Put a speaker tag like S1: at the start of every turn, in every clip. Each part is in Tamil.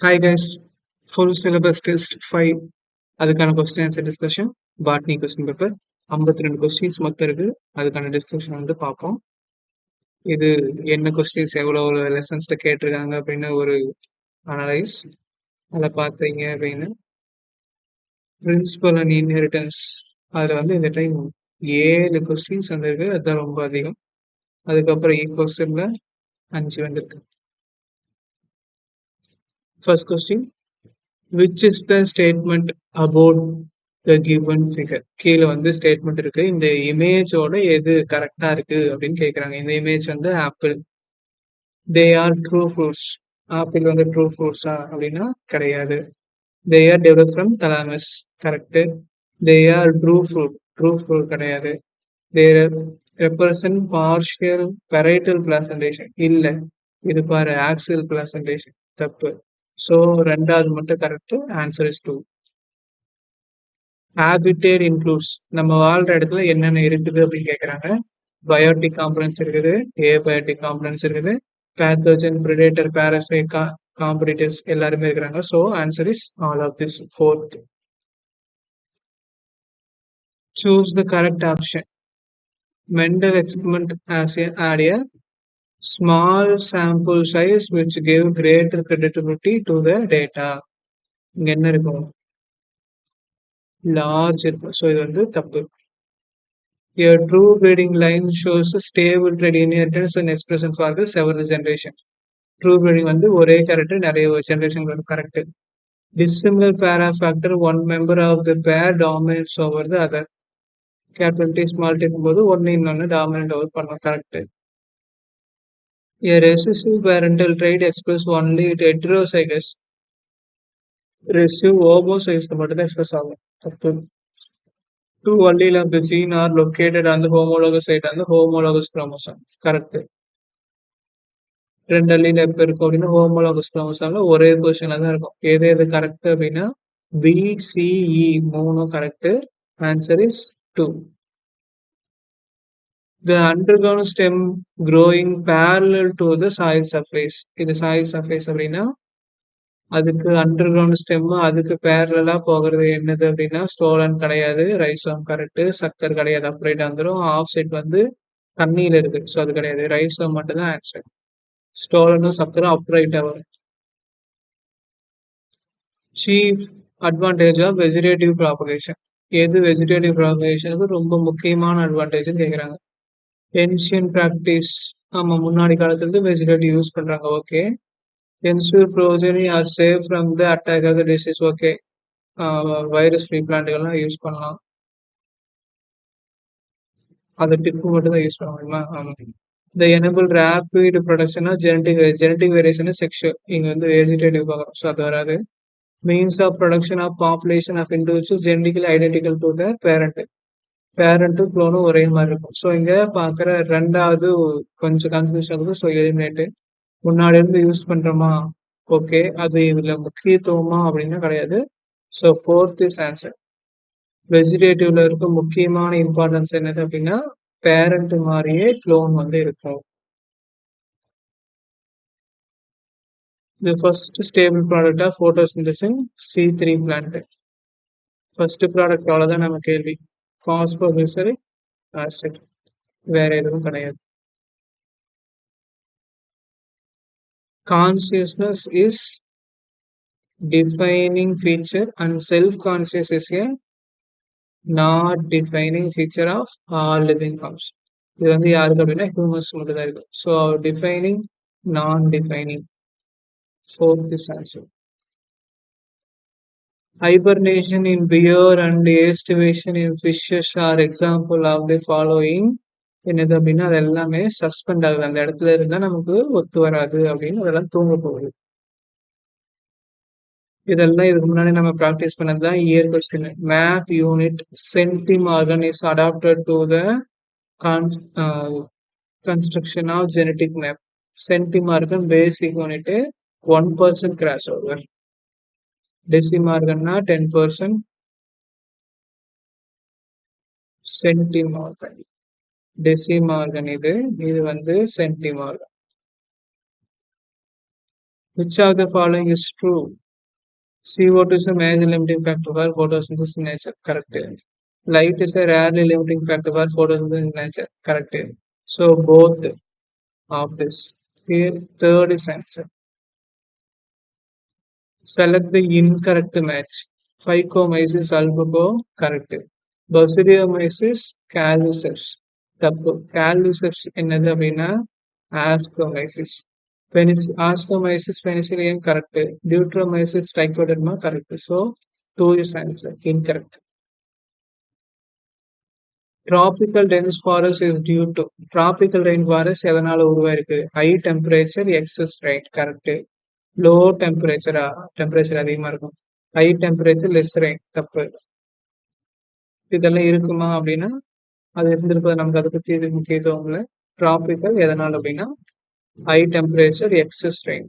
S1: Hi guys, full syllabus test 5 அதுக்கான question answer discussion botany question paper 52 questions மொத்தம் இருக்கு. அதுக்கான டிஸ்கஷன் வந்து பார்ப்போம். இது என்ன கொஸ்டின்ஸ் எவ்வளவு லெசன்ஸ்ல கேட்டிருக்காங்க அப்படின்னு ஒரு அனலைஸ். அதில் பார்த்தீங்க அப்படின்னு பிரின்சிபல் அண்ட் இன்ஹெரிட்டன்ஸ் அதில் வந்து இந்த டைம் 7 கொஸ்டின்ஸ் வந்திருக்கு. அதுதான் ரொம்ப அதிகம். அதுக்கப்புறம் கொஸ்டின்ல 5 வந்திருக்கு. First question, which is the statement about the given figure? கீழே வந்து ஸ்டேட்மெண்ட் இருக்கு. இந்த இமேஜோட எது கரெக்டா இருக்கு அப்படின்னு கேக்குறாங்க. இந்த இமேஜ் வந்து apple. They are true fruits. Apple வந்து ட்ரூ ஃப்ரூட்ஸா அப்படின்னா கிடையாது. They are develop from thalamus, correct. They are true fruit கிடையாது. They represent partial parietal placentation, இல்ல இது பாரு ஆக்சியல் பிளாசன்டேஷன், தப்பு. ஸோ ரெண்டாவது மட்டும் correct. Answer is 2. Habitat includes, நம்ம வாழ்ற இடத்துல என்னென்ன இருக்குது அப்படின்னு கேட்குறாங்க. பயோட்டிக் காம்பனன்ஸ் இருக்குது, ஏபயோட்டிக் காம்பனன்ஸ் இருக்குது, பேத்தோஜன், பிரிடேட்டர், பாரசைட், காம்படிட்டர்ஸ் எல்லாருமே இருக்கிறாங்க. So answer is all of this. Fourth, choose the correct option. Mendel experiment had a small sample size which gave greater credibility to the data. இங்க என்ன இருக்கும்? லார்ஜ் இருக்கும். ஸோ இது வந்து தப்பு. A true breeding line shows a stable trait inheritance and expression for the several generation. True breeding வந்து ஒரே கேரக்டர் நிறைய ஜெனரேஷன் வரும், correct. Dissimilar pair of factor, one member of the pair dominates over the other. Capital D small D இருக்கும்போது ஒன்னு இன்னொன்னு டாமினன்ட் ஓவர் பண்ணலாம், correct. A recessive parental trait express only it heterozygous. Recessive homozygous மட்டும் தான் எக்ஸ்பிரஸ் ஆகும், தப்பு. Two allele of the gene are located on the homologous site on the homologous chromosome, correct. ரெண்டு அல்லீல் எப்போ இருக்கும் அப்படின்னா ஹோமோலாகஸ் குரோமோசோம்ல ஒரே பொசிஷன்ல தான் இருக்கும். எது எது கரெக்ட் அப்படின்னா பிசிஇ மூணும் correct. Answer is 2. The underground stem growing parallel to the soil surface. இது soil surface அப்படின்னா அதுக்கு அண்டர்கிரவுண்ட் ஸ்டெம் அதுக்கு பேரலா போகிறது என்னது அப்படின்னா ஸ்டோலன் கிடையாது, ரைசோம் கரெக்ட். சக்கர் கிடையாது, அப்ரைட் வந்துடும். ஆஃப் சைட் வந்து தண்ணியில இருக்கு, ஸோ அது கிடையாது. ரைசோம் மட்டும் தான் ஆன்சர். ஸ்டோலனும் சக்கரும் அப்ரைட்டா வரும். Chief advantage of vegetative propagation. எது வெஜிடேட்டிவ் ப்ராபகேஷனுக்கு ரொம்ப முக்கியமான அட்வான்டேஜ்னு கேட்குறாங்க. ஏன்ஷியன் ப்ராக்டிஸ், ஆமா முன்னாடி காலத்துல இருந்து வெஜிடேட்டிவ் யூஸ் பண்றாங்க, okay. Ensure progeny are safe from the attack of the disease, okay. Virus free பிளான்ட்டுகள்லாம் யூஸ் பண்ணலாம். அது டிப்பு மட்டும் தான் யூஸ் பண்ண முடியுமா? ஆமாம். The enable rapid production of genetic variation sexual, இங்கே வந்து வெஜிடேட்டிவ் பார்க்குறோம், ஸோ அது வராது. Means of production of population of individual genetically identical to the parent. பேரண்ட்டும் குளோனும் ஒரே மாதிரி இருக்கும். ஸோ இங்க பார்க்குற ரெண்டாவது கொஞ்சம் கன்ஃபியூஷன் இருக்குது. So eliminate. முன்னாடி இருந்து யூஸ் பண்றோமா, ஓகே. அது இதுல முக்கியத்துவமா அப்படின்னா கிடையாது. So fourth is answer. வெஜிடேட்டிவ்ல இருக்க முக்கியமான இம்பார்ட்டன்ஸ் என்னது அப்படின்னா பேரண்ட் மாதிரியே க்ளோன் வந்து இருக்கும். The first stable product of photosynthesis C3 plant. First product, அவ்வளோதான் நம்ம கேள்வி. பாஸ்போகிளிசரிக் ஆசிட், வேற எதுவும் கிடையாது. Consciousness is defining feature and self-conscious is a not defining feature of all living forms. இது வந்து யாருக்கு அப்படின்னா ஹியூமன்ஸ் மட்டும் தான் இருக்கு. ஸோ டிஃபைனிங், நான் defining. Fourth is answer. Hibernation in bear and estivation in fishes are example of the following. என்னது அப்படின்னா அது எல்லாமே சஸ்பெண்ட் ஆகுது, அந்த இடத்துல இருந்தா நமக்கு ஒத்து வராது அப்படின்னு அதெல்லாம் தூங்க போகுது. இதெல்லாம் இதுக்கு முன்னாடி நம்ம ப்ராக்டிஸ் பண்ணதுதான் year question. Map unit centimorgan is adapted to the construction of genetic map. Centimorgan basic unit 1% cross over. டெசிமார்கன்னா 10%. சென்டிமார்கன், டெசிமார்கன் இது வந்து சென்டிமார்கன். Which of the following is true? CO2 is a major limiting factor for photosynthesis in nature. Correct. Light is a rarely limiting factor for photosynthesis in nature. Correct. So both of this. Here, third is answer. Select the incorrect match. Phycomyces albuco, correct. Basidiomyces calyceps, தப்பு. Calyceps என்னது அப்படின்னா ascomyces. Ascomyces penicillium, correct. Deuteromyces trichoderma, correct. So 2 is answer, incorrect. Tropical dense forest is due to tropical rainforest எதனால உருவாயிருக்கு? High temperature, excess rain, correct. Low temperature அதிகமா இருக்கும். ஹை டெம்பரேச்சர் லெஸ் ரெயின், தப்பு. இதெல்லாம் இருக்குமா அப்படின்னா அது இருந்திருப்பது நமக்கு அதை பத்தி இது முக்கியத்துவம் இல்லை. டிராபிக்கல் எதனால் அப்படின்னா high temperature excess rain.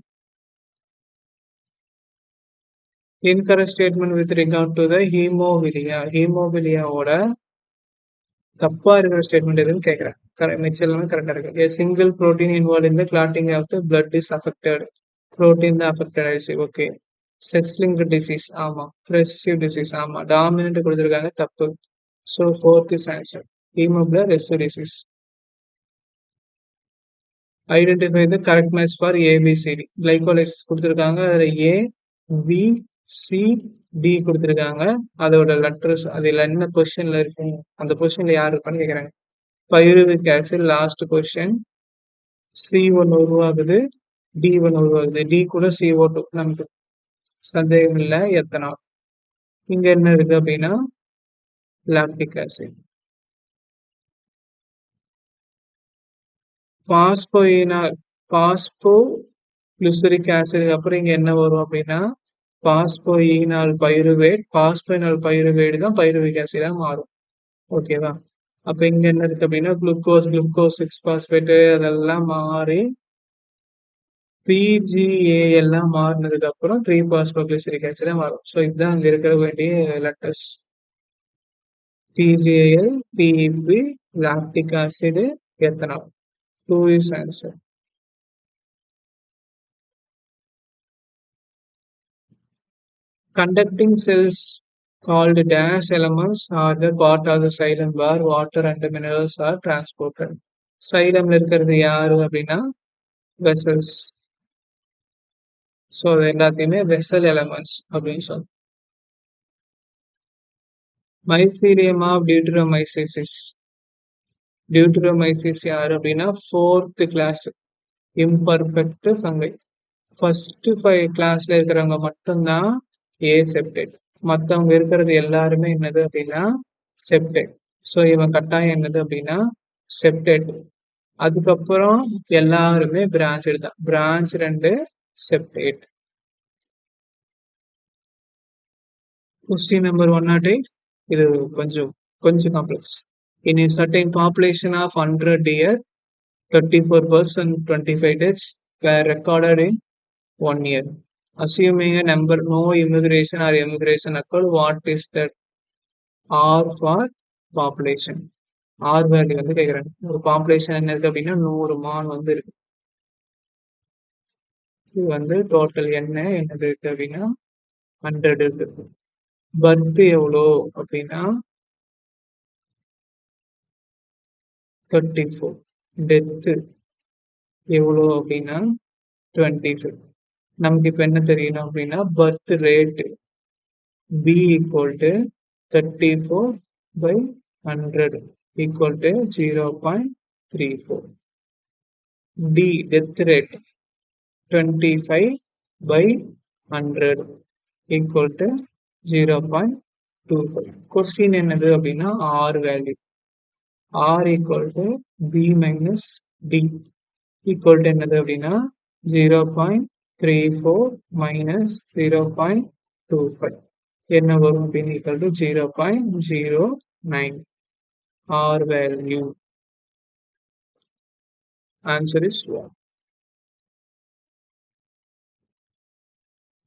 S1: Incorrect statement with regard to the haemophilia. ஹீமோபிலியாவோட தப்பா இருக்கிற ஸ்டேட்மெண்ட் எதுன்னு கேட்கிறேன். மிச்சம் எல்லாமே கரெக்டா இருக்கு. A single protein involved in the clotting of the blood is affected. Protein தான் அஃபெக்டட் ஆயிடுச்சு. ஓகே. செக்ஸ் லிங்க்டு டிசீஸ், ஆமா. ரெசிசிவ் டிசீஸ், ஆமா. டாமினன்ட் கொடுத்துருக்காங்க, தப்பு. So fourth is answer. Haemoglobin recessive disease. Identify the correct match for ABCD. Glycolysis கொடுத்துருக்காங்க, அதில் ஏ பி சி டி கொடுத்துருக்காங்க. அதோட லெட்டர்ஸ் அதில் என்ன பொசிஷன்ல இருக்கு, அந்த பொசிஷன்ல யார் இருப்பான்னு கேட்குறாங்க. Pyruvic acid last position. C1 உருவாகுது, D1 உருவாகுது. டி கூட CO2, நமக்கு சந்தேகம் இல்லை. எத்தனால் இங்க என்ன இருக்கு அப்படின்னா லாக்டிக் ஆசிட். பாஸ்போயினால் பாஸ்போ குளுசரிக் ஆசிட் அப்புறம் இங்க என்ன வரும் அப்படின்னா பாஸ்போயினால் பைருவேட். பாஸ்போயினால் பைருவேட் தான் பைருவிக் ஆசிடா மாறும். ஓகேவா? அப்ப இங்க என்ன இருக்கு அப்படின்னா குளுக்கோஸ் 6 பாஸ்பேட் அதெல்லாம் மாறி பிஜிஏ எல்லாம் மாறினதுக்கு அப்புறம் 3 பாஸ்போகிளிசரிக் ஆசிடா மாறும். ஸோ இதுதான் அங்க இருக்க வேண்டிய letters. TGAL, PEP, lactic acid, ethanol. 2 is answer. Conducting cells called dash elements are the part of the xylem where water and minerals are transported. Xylem இருக்கிறது யாரு அப்படின்னா vessels. ஸோ எல்லாத்தையுமே vessel elements அப்படின்னு சொல்லுவோம். Mycelium of Deuteromyces. Deuteromyces யாரு அப்படின்னா 4th class imperfect fungi. First 5 கிளாஸ்ல இருக்கிறவங்க மட்டும்தான் ஏசெப்டட். மற்றவங்க இருக்கிறது எல்லாருமே என்னது அப்படின்னா செப்டட். ஸோ இவன் கட்டாயம் என்னது அப்படின்னா செப்டட். அதுக்கப்புறம் எல்லாருமே பிரான்ச் தான். Branch 2 septate. Question number 108. இது கொஞ்சம் complex. In a certain population of 100 deer, 34% 25 deaths were recorded in 1 year. Assuming a number no immigration or emigration occurred, what is that R for population? R value வந்து கேட்குறாங்க. ஒரு பாப்புலேஷன் என்ன இருக்கு அப்படின்னா 100 மான் வந்து இருக்கு. இது வந்து டோட்டல் என்னது இருக்கு அப்படின்னா 100 இருக்கு. பர்த் எவ்வளோ அப்படின்னா 34. டெத்து எவ்வளோ அப்படின்னா 25. நமக்கு இப்போ என்ன தெரியணும் அப்படின்னா birth rate B equal to 34/100 equal to 0.34. D death rate 25/100 equal to 0.25. Question என்னது அப்படின்னா R value. R equal to B minus D equal to என்னது அப்படின்னா 0.34 minus 0.25. என்ன வரும் அப்படின்னு equal to 0.09. R value. Answer is 1.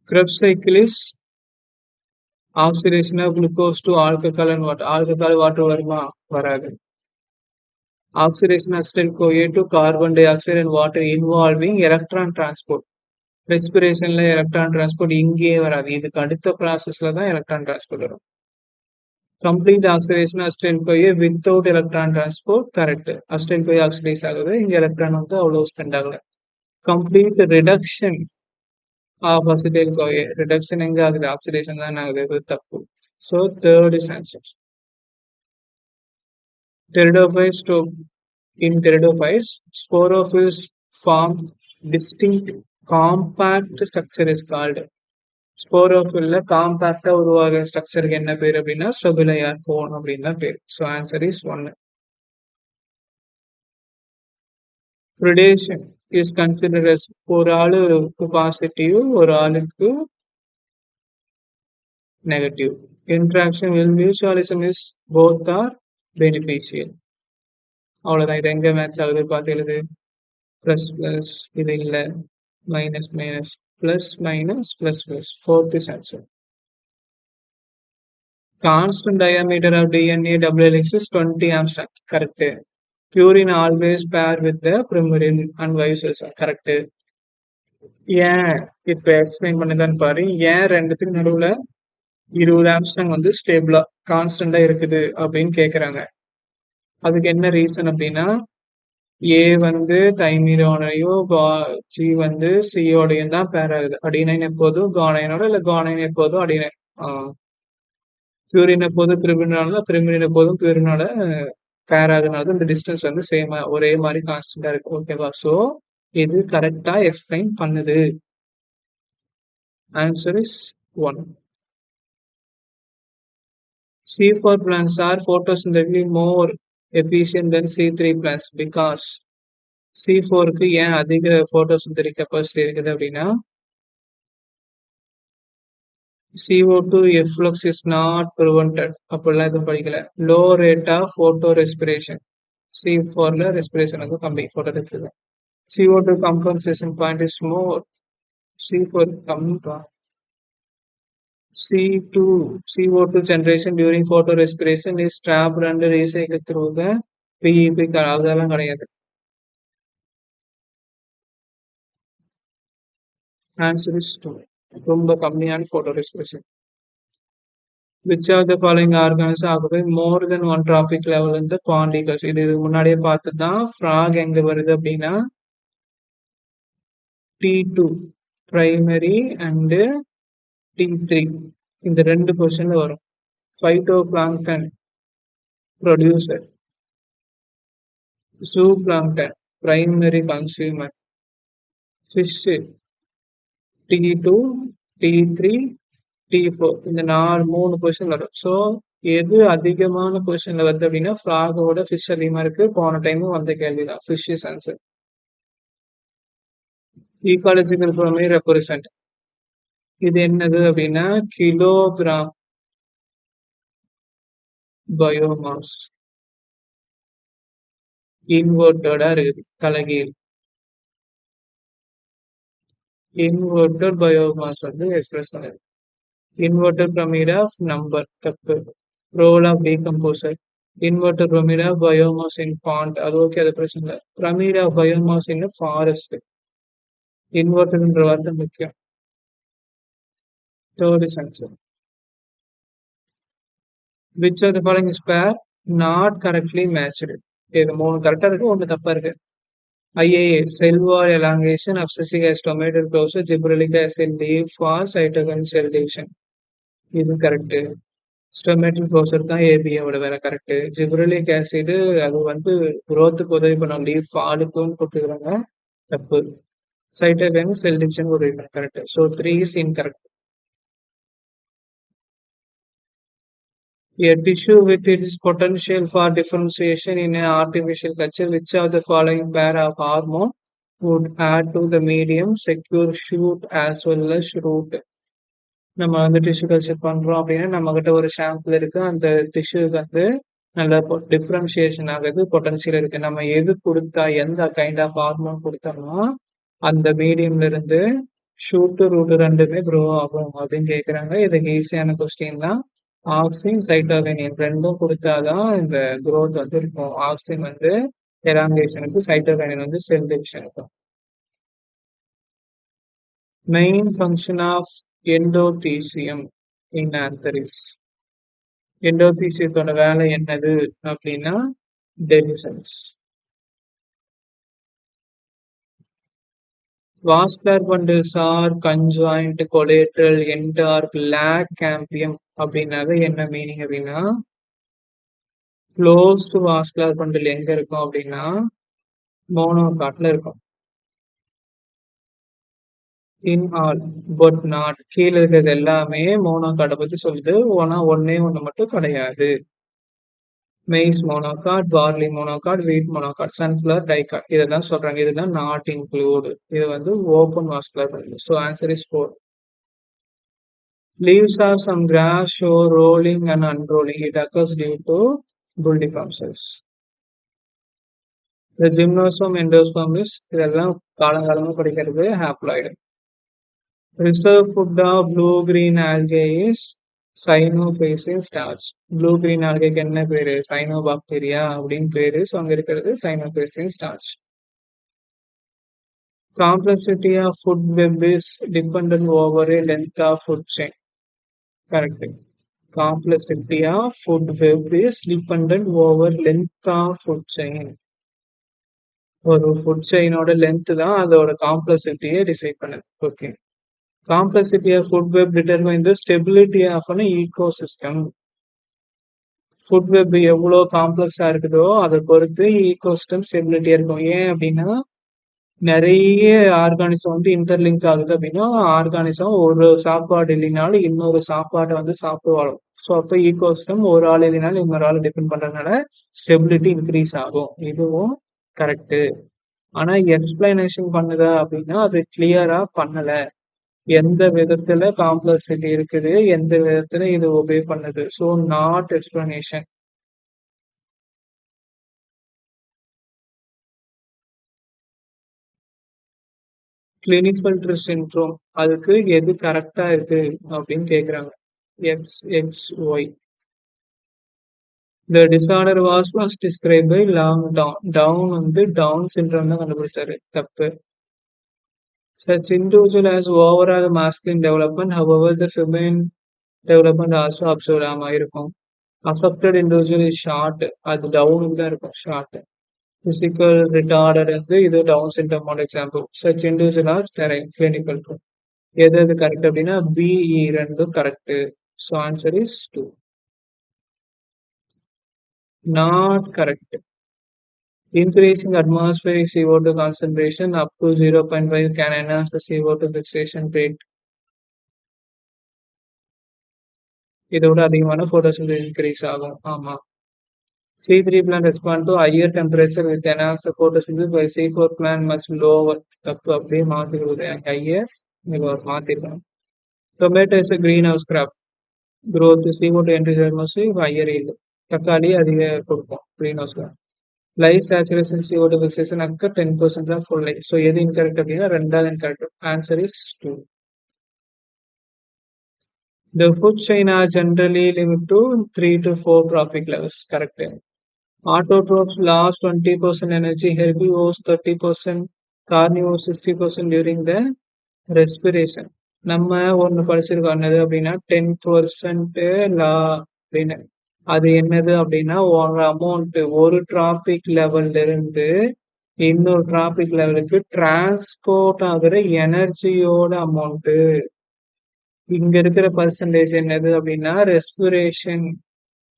S1: Krebs cycle is oxidation of glucose to alcohol and water. Alcohol water வருமா? வராது. Oxidation acetyl CoA to carbon dioxide and water involving electron transport. ரெஸ்பிரேஷன்ல எலக்ட்ரான் டிரான்ஸ்போர்ட் இங்கேயே வராது. இதுக்கு அடுத்த ப்ராசஸ்ல தான் எலக்ட்ரான் டிரான்ஸ்போர்ட் வரும். Complete oxidation acetyl CoA without electron transport correct. Acetyl CoA oxidise ஆகுது. இங்க எலக்ட்ரான் வந்து அவ்வளவு ஸ்பெண்ட் ஆகல. Complete reduction of acetyl CoA. Reduction எங்க ஆகுது? ஆக்சிடேஷன் தான் ஆகுது. இது தப்பு. So third is answer. Pteridophytes in pteridophytes, sporophylls form distinct compact structure is called. ஸ்போரோஃபில்ல காம்பாக்டா உருவாகிற ஸ்ட்ரக்சருக்கு என்ன பேர் அப்படின்னா ஸ்டெபிலையார் கோன் அப்படின்னு தான் பேர். So answer is 1. Predation is considered as ஒரு ஆளுக்கு பாசிட்டிவ், ஒரு ஆளுக்கு negative. Interaction will mutualism is both are beneficial. அவ்வளவுதான். இது எங்க மேட்ச் ஆகுது பார்த்து எழுது. பிளஸ் பிளஸ் இது இல்ல, minus minus, plus minus, plus plus. Fourth is answer. Constant diameter of DNA double helix is 20 Armstrong. Correct. Purine always pair with the primary and vice versa. Correct. ஏன் இப்ப எக்ஸ்பிளைன் பண்ணதான் பாரு. ஏன் ரெண்டுத்துக்கு நடுவுல 20 ஆம்ஸ்ட்ராங் வந்து ஸ்டேபிளா கான்ஸ்டன்டா இருக்குது அப்படின்னு கேக்குறாங்க. அதுக்கு என்ன ரீசன் அப்படின்னா ஏ வந்து தைமீரோனையும் ஜி வந்து சியோடையும் தான் பேர் ஆகுது. அடினைன் எப்போதும் கானைனோட இல்ல கானைன் எப்போதும் அடினைன். பியூரின் எப்போதும் பிரிமினோட பிரிமின் எப்போதும் பியூரினோட பேர் ஆகுனால இந்த டிஸ்டன்ஸ் வந்து சேமா ஒரே மாதிரி கான்ஸ்டன்டா இருக்கு. ஓகேவா? ஸோ இது கரெக்டா எக்ஸ்பிளைன் பண்ணுது. Answer is 1. C4 plants are photosynthetically more efficient than C3 plants because C4க்கு ஏன் அதிக photosynthetic capacity இருக்குது அப்படின்னா CO2 efflux is not prevented. அப்படிலாம் எதுவும் படிக்கல. Low rate of photorespiration. C4ல respiration வந்து கம்மி, photosynthesis. CO2 compensation point is more. C4 கம்மி. CO2 generation during photorespiration is trapped and recycled through the PEP. அதெல்லாம் கிடையாது. Answer is 2. ரொம்ப கம்மியான photorespiration. Which of the following organs occupy more than one trophic level in the pond ecosystem? இது முன்னாடியே பார்த்துதான். frog எங்க வருது அப்படின்னா T2 primary and T3 இந்த ரெண்டு பொசிஷன்ல வரும். Phytoplankton producer, zooplankton primary consumer, fish T2 T3 T4 இந்த 3 பொசிஷன்ல வரும். ஸோ எது அதிகமான பொசிஷன்ல வருது அப்படின்னா ஃப்ராகோட ஃபிஷ் அதிகமா இருக்கு. போன டைமும் வந்த கேள்விதான். Fish is answer. ஈகாலஜிக்கல் ப்ரோமே ரெப்ரசன்ட் இது என்னது அப்படின்னா கிலோகிராம் பயோமாஸ். இன்வெர்டடா இருக்குது, தலைகீழ். இன்வெர்டட் பயோமாஸ் வந்து எக்ஸ்பிரஸ் பண்ணுது. இன்வெர்டட் பிரமிட் ஆஃப் நம்பர் தப்பு. Role of decomposer. Inverted pyramid of biomass in pond அது ஓகே, அது பிரச்சனை இல்லை. Pyramid of biomass in forest. இன்வெர்டட்ன்ற வார்த்தை முக்கியம். Third is answer. Which of the following is pair not correctly matched? இது 3 கரெக்டா இருக்கு, 1 தப்பா இருக்கு. IAA cell wall elongation, abscisic as tomato closure, gibberellic acid leaf for cytokine cell division. இது கரெக்ட். ஸ்டொமேட்டல் க்ளோசர் தான் ஏபியோட வேலை. கரெக்ட். ஜிப்ரலிக் ஆசிட் அது வந்து குரோத்துக்கு உதவி பண்ணும், லீஃப் ஃபாலுக்கும் கொடுத்துக்கிறாங்க. தப்பு. சைட்டோகைன் செல் டிவிஷன் உதவி பண்ணும். Correct. So 3 is incorrect. A tissue with its potential for differentiation in an artificial culture, which of the following pair of hormone would add to the medium, secure shoot as well as root? நம்ம வந்து டிஷ்யூ கல்ச்சர் பண்றோம் அப்படின்னா நம்ம கிட்ட ஒரு சாம்பிள் இருக்கு. அந்த டிஷ்யூக்கு வந்து நல்ல டிஃபரன்சியேஷன் ஆகுது, பொட்டன்ஷியல் இருக்கு. நம்ம எது கொடுத்தா, எந்த கைண்ட் ஆஃப் ஹார்மோன் கொடுத்தோம்னா அந்த மீடியம்ல இருந்து ஷூட்டு ரூட்டு ரெண்டுமே க்ரோ ஆகும் அப்படின்னு கேட்குறாங்க. இதுக்கு ஈஸியான கொஸ்டின் தான். ஆக்சின் சைட்டோகைனின் ரெண்டும் கொடுத்தாதான் இந்த குரோத் வந்து இருக்கும். ஆக்சின் வந்து எலாங்கேஷனுக்கு, சைட்டோகைனின் வந்து செல் டிவிஷனுக்கும். Main function of endothecium in anthers. எண்டோதீசியத்தோட வேலை என்னது அப்படின்னா dehiscence. Vascular bundles are conjoined, collateral, endark, lag cambium அப்படின்னாவே என்ன மீனிங் அப்படின்னா க்ளோஸ்டு வாஸ்குலர் bundle எங்க இருக்கும் அப்படின்னா மோனோகாட்ல இருக்கும். இன் ஆல் பட் நாட், கீழே இருக்கிறது எல்லாமே மோனோகாட்டை பத்தி சொல்லுது. ஆனா ஒன்னே ஒண்ணு மட்டும் கிடையாது. மெய்ஸ் மோனோகாட், பார்லி மோனோகாட், வீட் மோனோகாட், சன்ஃபிளவர் டைகாட், இதெல்லாம் சொல்றாங்க. இதுதான் நாட் இன்க்ளூட். இது வந்து open vascular bundle. So answer is 4. Leaves are some grass show rolling and unrolling. It occurs due to bulliformes. The gymnosperm, endosperm is இதெல்லாம் காலங்காலமா படிக்கிறது haploid. Reserve food of blue-green algae is cyanophysin starch. Blue-green algae என்ன பேரு? cyanobacteria அப்படின்னு பேரு. ஸோ அங்க இருக்கிறது cyanophysin starch. Complexity of food web is dependent over a length of food chain. Correct. Complexity of food web is dependent over length of food chain. ஒரு ஃபுட் செயினோட லென்த் தான் அதோட காம்ப்ளெக்சிட்டியை டிசைட் பண்ணுது. Okay. Complexity of food web determine the stability of an ecosystem. Food web எவ்வளோ காம்ப்ளெக்ஸா இருக்குதோ அதை பொறுத்து ஈகோசிஸ்டம் ஸ்டெபிலிட்டியா இருக்கும். ஏன் அப்படின்னா நிறைய ஆர்கானிசம் வந்து இன்டர்லிங்க் ஆகுது. அப்படின்னா ஆர்கானிசம் ஒரு சாப்பாடு இல்லைனாலும் இன்னொரு சாப்பாட்டை வந்து சாப்பிட்டு வாழும். ஸோ அப்போ ஈகோசிஸ்டம் ஒரு ஆள் இல்லைனாலும் இன்னொரு ஆள் டிபெண்ட் பண்றதுனால ஸ்டெபிலிட்டி இன்க்ரீஸ் ஆகும். இதுவும் கரெக்டு. ஆனா எக்ஸ்பிளனேஷன் பண்ணுதா அப்படின்னா அது கிளியரா பண்ணல. எந்த விதத்துல காம்ப்ளெக்சிட்டி இருக்குது, எந்த விதத்துல இது ஒபே பண்ணுது. So not explanation. Clinical syndrome அதுக்கு எது கரெக்டா இருக்கு அப்படின்னு கேக்குறாங்க. XXY. The disorder was first described by Long Down. Down வந்து டவுன் சிண்ட்ரோம் தான் கண்டுபிடிச்சாரு. தப்பு. Such individual has overall masculine development, however the feminine development also observed. ஆமா இருக்கும். Affected individual is short. அது டவுனுக்கு தான் இருக்கும். ஷார்ட். Physical retarded வந்து இது டவுன் சிண்ட்ரோமோட example. Such individual are sterile. Clinical proof. எது எது கரெக்ட் அப்படின்னா BE ரெண்டும் correct. So answer is 2. Not correct. Increasing atmospheric CO2 concentration up to 0.5 can enhance the CO2 fixation rate. இதோட அதிகமான photosynthesis increase ஆகும். ஆமா. C3 plant respond to higher temperature with enhanced photosynthesis while C4 plant much lower. தப்பு அப்படியே மாத்தி கொடுக்குறேன். higher மாத்திருக்கணும். Tomato is a greenhouse crop. Growth CO2 enters atmosphere higher yield. தக்காளி அதிக கொடுக்கும் greenhouse crop. Light saturation CO2 fixation occur 10% of full light. So எது incorrect அப்படின்னா ரெண்டாவது incorrect. Answer is 2. The food chain are generally limited to 3 to 4 trophic levels. Correct. Autotrophs lost 20% energy, herbivores 30%, carnivores 60% during the respiration. நம்ம ஒன்று படிச்சிருக்கோம் என்னது அப்படின்னா 10% லா அப்படின்னு. அது என்னது அப்படின்னா ஒரு அமௌண்ட் ஒரு டிராபிக் லெவல்ல இருந்து இன்னொரு டிராபிக் லெவலுக்கு டிரான்ஸ்போர்ட் ஆகுற எனர்ஜியோட அமௌண்ட். இங்க இருக்கிற பர்சன்டேஜ் என்னது அப்படின்னா ரெஸ்பிரேஷன்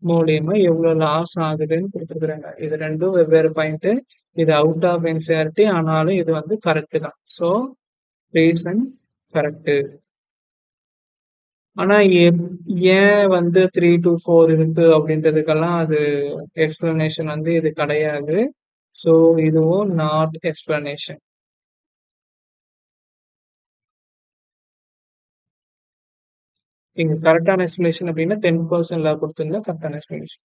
S1: மூலியமா எவ்வளவு லாஸ் ஆகுதுன்னு கொடுத்துருக்குறாங்க. இது ரெண்டும் வெவ்வேறு பாயிண்ட். இது அவுட் ஆஃப் என்சிஆர்டி ஆனாலும் இது வந்து கரெக்ட் தான். So reason correct. ஆனா ஏன் வந்து 3 to 4 இருக்கு அப்படின்றதுக்கெல்லாம் அது எக்ஸ்பிளனேஷன் வந்து இது கிடையாது. ஸோ இதுவும் நாட் எக்ஸ்பிளனேஷன். இங்க கரெக்டான எக்ஸ்பிளனேஷன் அப்படின்னா 10% லா கொடுத்துருந்தா கரெக்டான எக்ஸ்பிளனேஷன்.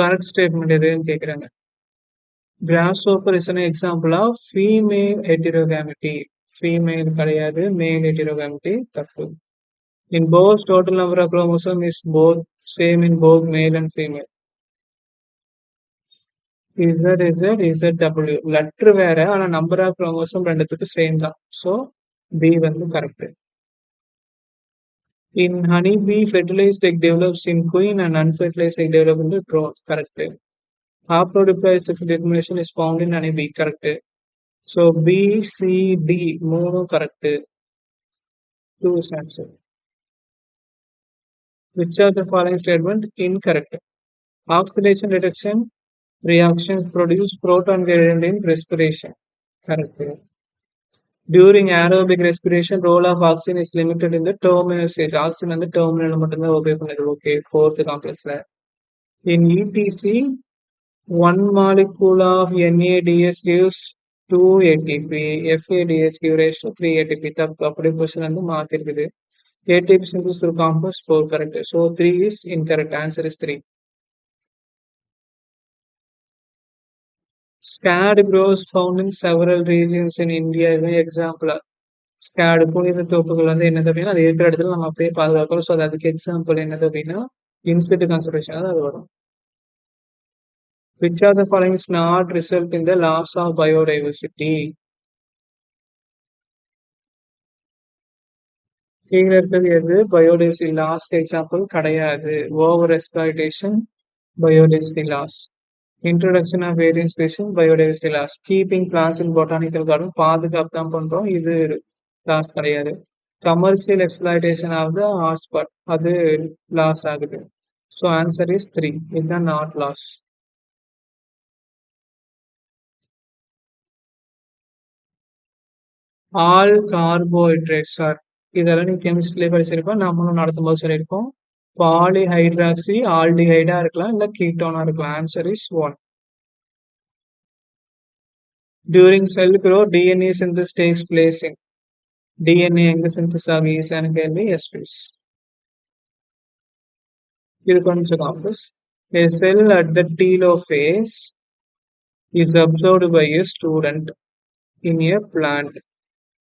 S1: கரெக்ட் ஸ்டேட்மெண்ட் எதுன்னு கேக்குறாங்க. Grasshopper is an example of female heterogamity. Female கிடையாது, male heterogamity தப்பு. In both, total number of chromosomes is both same in both male and female. ZZZW letter வேற ஆனா நம்பர் ஆஃப் குரோமோசோம் ரெண்டுத்துக்கும் சேம் தான். ஸோ பி வந்து correct. In honeybee, fertilized egg develops in queen and unfertilized egg develop in the drone. Correct. Haplodiploid sex determination is found in honeybee. Correct. So B, C, D மூணும் correct. 2 is answer. Which of the following statement incorrect? Oxidation reduction reactions produce proton gradient in respiration. Correct. During aerobic respiration, role of oxygen is limited in the terminal stage. Oxygen and the terminal மட்டும்தான் obey பண்ணுது. Okay, fourth complexல. In ETC, one molecule of NADH gives 2 ATP, FADH gives rise to 3 ATP. தப்பு அப்படி பொசிஷன் வந்து மாத்திருக்குது. ATP synthesis through compost 4 correct. So 3 is incorrect. Answer is 3. SCAD grows found in several regions in India is an example. SCAD புனித தோப்புகள் வந்து என்னது அப்படின்னா அது இருக்கிற இடத்துல நம்ம அப்படியே பாதுகாக்கிறோம். ஸோ அதுக்கு எக்ஸாம்பிள் என்னது அப்படின்னா இன்சிட்டு கன்சர்வேஷன் அது வரும். Which of the following is not result in the loss of biodiversity? கீழே இருக்கிறது எது பயோடைவர்சிட்டி லாஸ்ட் எக்ஸாம்பிள் கிடையாது. Over exploitation biodiversity loss. Introduction of alien species biodiversity loss. Keeping plants in botanical garden பாதுகாப்பு தான் பண்றோம், இது லாஸ் கிடையாது. Commercial exploitation of the hotspot அது லாஸ் ஆகுது. So answer is 3. இதுதான் not loss. All carbohydrates are இதெல்லாம் நீ கெமிஸ்ட்ரியிலே படிச்சிருப்போம், நம்மளும் நடத்தும் போது சொல்லியிருக்கோம். பாலிஹைட்ராக்சி ஆல்டிஹைடா இருக்கலாம் இல்ல கீட்டோனா இருக்கலாம். Answer is 1. During cell growth, DNA synthesis takes place in DNA எங்க synthesis ஆகும் ஈஸியான கேள்வி. எஸ்பிஸ் இது கொஞ்சம் complex. A cell at the telophase is observed by a student in a plant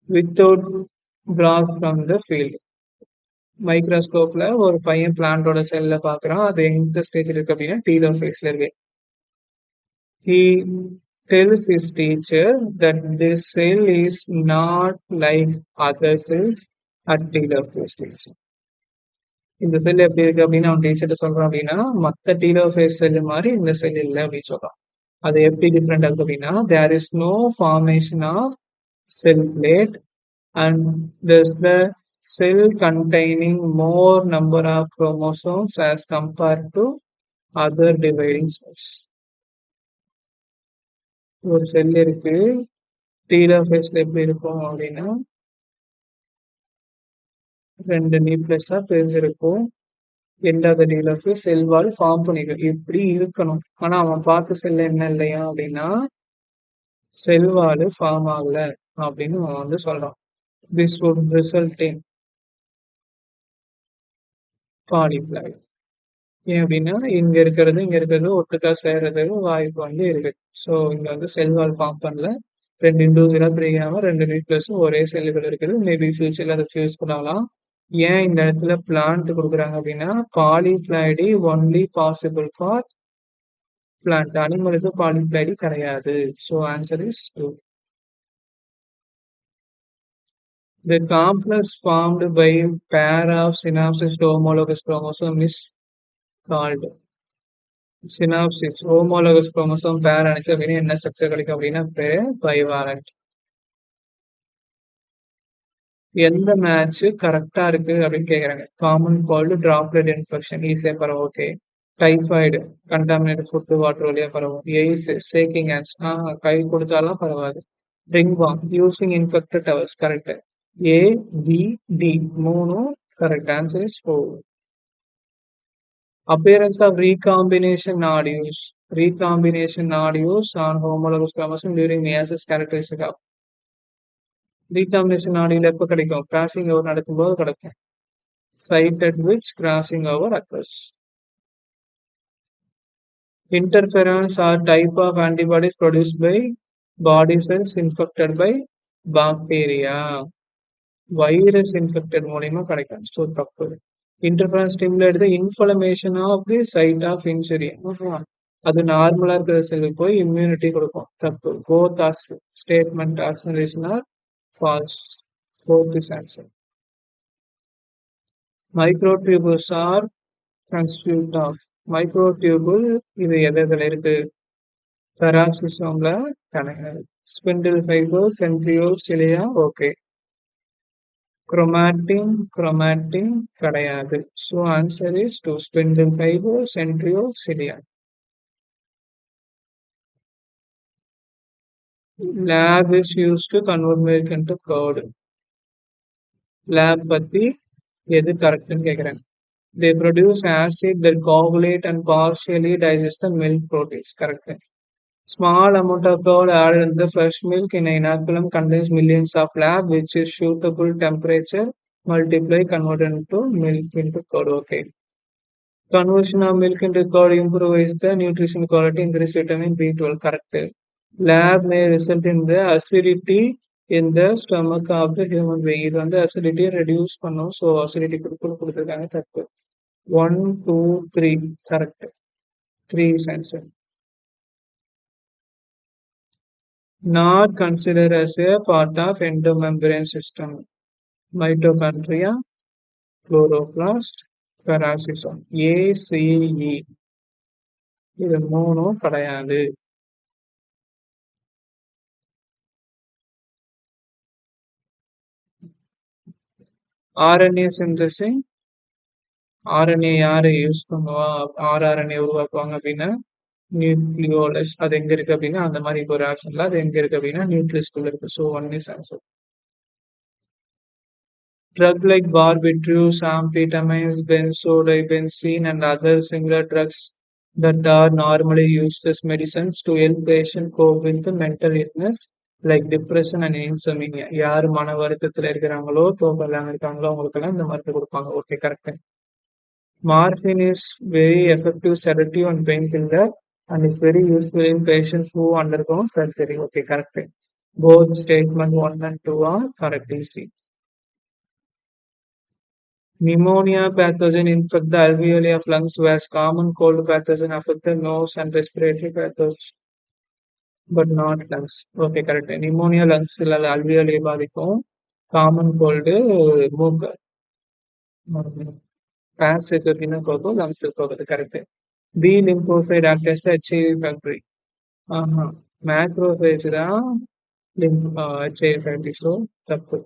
S1: without growth from the field. மைக்ரோஸ்கோப்ல ஒரு பையன் பிளான்டோட செல்ல பாக்குறான், அது எந்த ஸ்டேஜ்ல இருக்கு அப்படின்னா டீலோஃபேஸ்ல இருக்கு. He tells his teacher that this cell is not like other cells at telophase stage. இந்த செல் எப்படி இருக்கு அப்படின்னு அவன் டீச்சர்ட்ட சொல்றான் அப்படின்னா மற்ற டீலோஃபேஸ் செல் மாதிரி இந்த செல் இல்லை அப்படின்னு சொல்றான். அது எப்படி டிஃப்ரெண்ட் ஆகுது அப்படின்னா there is no formation of cell plate and thus the cell containing more number of chromosomes as compared to other dividing cells. ஒரு செல் இருக்கு, டீலோஃபேஸ்ல எப்படி இருக்கும் அப்படின்னா 2 நியூக்ளியஸா பிரிஞ்சிருக்கும். எண்டாவது டீலோஃபேஸ் செல் வால் ஃபார்ம் பண்ணிருக்கு, இப்படி இருக்கணும். ஆனா அவன் பார்த்த செல்ல என்ன இல்லையா அப்படின்னா செல் வால் ஃபார்ம் ஆகல அப்படின்னு அவன் வந்து சொல்றான். This would result in polyploid. ஏன் அப்படின்னா இங்க இருக்கிறது ஒட்டுக்கா சேர்றது வாய்ப்பு வந்து இருக்கு. ஸோ இங்க வந்து செல் வால் ஃபார்ம் பண்ணல, 2 இண்டிவிஜுவலா பிரிக்காம 2 நியூக்ளியஸும் ஒரே செல்லுகள் இருக்குது. மேபி ஃபியூச்சர்ல அதை ஃபியூஸ் பண்ணலாம். ஏன் இந்த இடத்துல பிளான்ட் கொடுக்குறாங்க அப்படின்னா polyploidy only possible for plant, அனிமலுக்கு பாலிப்ளாய்டி கிடையாது. So answer is 2. The complex formed by pair of synapses to homologous chromosome is called synapsis. Homologous chromosome pair அனுச்சு அப்படின்னா என்ன ஸ்ட்ரக்சர் கிடைக்கும் அப்படின்னா பேரு பைவாலண்ட். எந்த மேட்ச் கரெக்டா இருக்கு அப்படின்னு கேக்குறாங்க. காமன் கோல்டு டிராப்லெட் இன்ஃபெக்ஷன் ஈஸியா பரவும். Okay. Typhoid contaminated food water வழியா பரவும். எய்ஸ் ஷேக்கிங் ஹேண்ட்ஸ் கை கொடுத்தாலும் பரவாது. Ring warm using infected towers correct. A, B, D மூணும் correct. Answer is 4. Appearance of recombination nodules. Recombination nodules on homologous chromosome during meiosis characteristic of recombination nodule எப்ப கிடைக்கும்? Crossing over நடக்கும்போது கிடைக்கும். Site at which crossing over occurs. Interferons are type of antibodies produced by body cells infected by bacteria. Virus infected மூலியமா கிடைக்கும். ஸோ தப்பு. Interference stimulate the inflammation of the site of injury. அது நார்மலா இருக்கிற செல்லுக்கு போய் இம்யூனிட்டி கொடுக்கும். தப்பு. Both as statement are false. Fourth is answer. Microtubules are constitute of. Microtubule இது எதுல இருக்கு? பெராக்சிசோம்ல கிடையாது. Spindle fibre, centriole, cilia, okay. Chromatin கிடையாது. So answer is two spindle fibre, centriole, cilia. LAB is use to convert milk into curd. LAB பத்தி எது கரெக்ட்னு கேக்குறாங்க. They produce acid that coagulate and partially digest the milk proteins. Correct. Small amount of curd added in the fresh milk in an inoculum contains millions of lab, which is suitable temperature, multiply, converted into milk into curd. Okay. Conversion of milk into curd improves the nutrition quality, increase vitamin B12. Correct. Lab may result in the acidity in the stomach of the human being. இது வந்து acidity reduce பண்ணும். So acidity கொடுத்துருக்காங்க தப்பு. 1, 2, 3. Correct. 3 is answer. Not considered as a part of endomembrane system. Mitochondria, chloroplast, peroxisome. ACE. இது மூணும் கிடையாது. RNA synthesis. RNA யாரு யூஸ் பண்ணுவா? RNA உருவாக்குவாங்க அப்படின்னா நியூக்ளியோலஸ். அது எங்க இருக்கு அப்படின்னா அந்த மாதிரி இப்போ ஒரு ஆப்ஷன்ல அது எங்க இருக்கு அப்படின்னா நியூக்ளியஸ்குள்ள இருக்கு. So 1 is answer. Drug like barbiturates, amphetamines, benzodiazepines, and other similar drugs that are normally used as medicines to help patients cope with the mental illness like depression and insomnia. யார் மன வருத்தத்துல இருக்கிறாங்களோ தூக்கம் இருக்காங்களோ அவங்களுக்கெல்லாம் இந்த மருந்து கொடுப்பாங்க. Okay correct. Morphine is very effective sedative and painkiller and is very useful in patients who undergo surgery. Okay, correct. Both statement 1 and 2 are correct. Easy. Pneumonia pathogen infect the alveoli of lungs, whereas common cold pathogen affect the nose and respiratory pathogen, but not lungs. Okay, correct. Pneumonia lungs alveoli பாதிக்கும். Common cold மூக்கு passage அப்படின்னா போகும், lungs போகுது. Correct. B lymphocyte act as HIV factory. Macrophage தான் HIV factory. ஸோ தப்பு.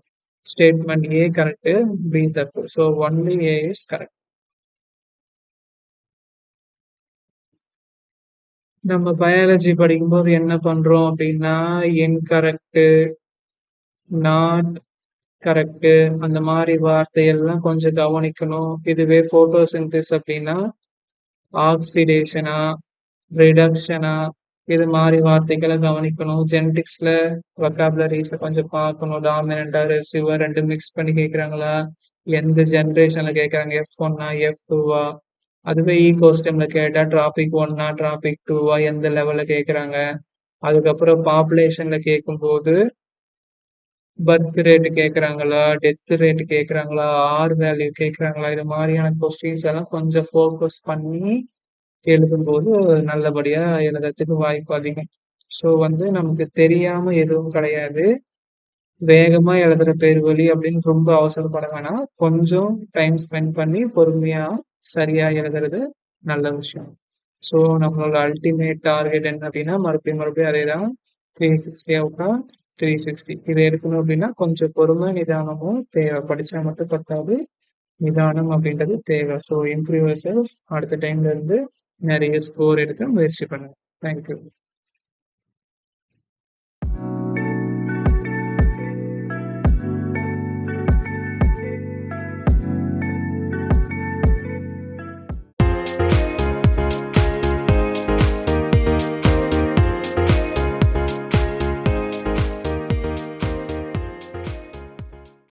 S1: ஸ்டேட்மெண்ட் A கரெக்ட், B தப்பு. So only A is correct. நம்ம பயாலஜி படிக்கும்போது என்ன பண்றோம் அப்படின்னா இன்கரெக்ட், நாட் கரெக்ட் அந்த மாதிரி வார்த்தையெல்லாம் கொஞ்சம் கவனிக்கணும். இதுவே போட்டோசிந்தசிஸ் அப்படின்னா ஆக்சிடேஷனா ரிடக்ஷனா இது மாதிரி வார்த்தைகளை கவனிக்கணும். ஜெனடிக்ஸ்ல வொக்காபுலரிஸை கொஞ்சம் பார்க்கணும். டாமினண்டா ரெசிவா ரெண்டு மிக்ஸ் பண்ணி கேட்குறாங்களா, எந்த ஜென்ரேஷன்ல கேட்குறாங்க, F1 F2 அதுவே ஈகோஸ்டம்ல கேட்டா டிராபிக் 1 டிராபிக் 2 எந்த லெவல்ல கேட்குறாங்க. அதுக்கப்புறம் பாப்புலேஷன்ல கேட்கும்போது பர்த் ரேட் கேட்குறாங்களா, டெத் ரேட் கேட்குறாங்களா, ஆர் வேல்யூ கேட்குறாங்களா, இது மாதிரியான கொஸ்டின்ஸ் எல்லாம் கொஞ்சம் ஃபோக்கஸ் பண்ணி எழுதும்போது நல்லபடியா எழுதுறதுக்கு வாய்ப்பு அதிகம். ஸோ வந்து நமக்கு தெரியாம எதுவும் கிடையாது. வேகமா எழுதுற பேர் வழி அப்படின்னு ரொம்ப அவசரப்பட வேணாம். கொஞ்சம் டைம் ஸ்பெண்ட் பண்ணி பொறுமையா சரியா எழுதுறது நல்ல விஷயம். ஸோ நம்மளோட அல்டிமேட் டார்கெட் என்ன அப்படின்னா மறுபடியும் அதே தான் 360 அவுட்டா 360. இதை எடுக்கணும் அப்படின்னா கொஞ்சம் பொறுமை நிதானமும் தேவை. படிச்சா மட்டும் பத்தாது, நிதானம் அப்படின்றது தேவை. So improve your self. அடுத்த டைம்ல இருந்து நிறைய ஸ்கோர் எடுக்க முயற்சி பண்ணுங்க. தேங்க்யூ.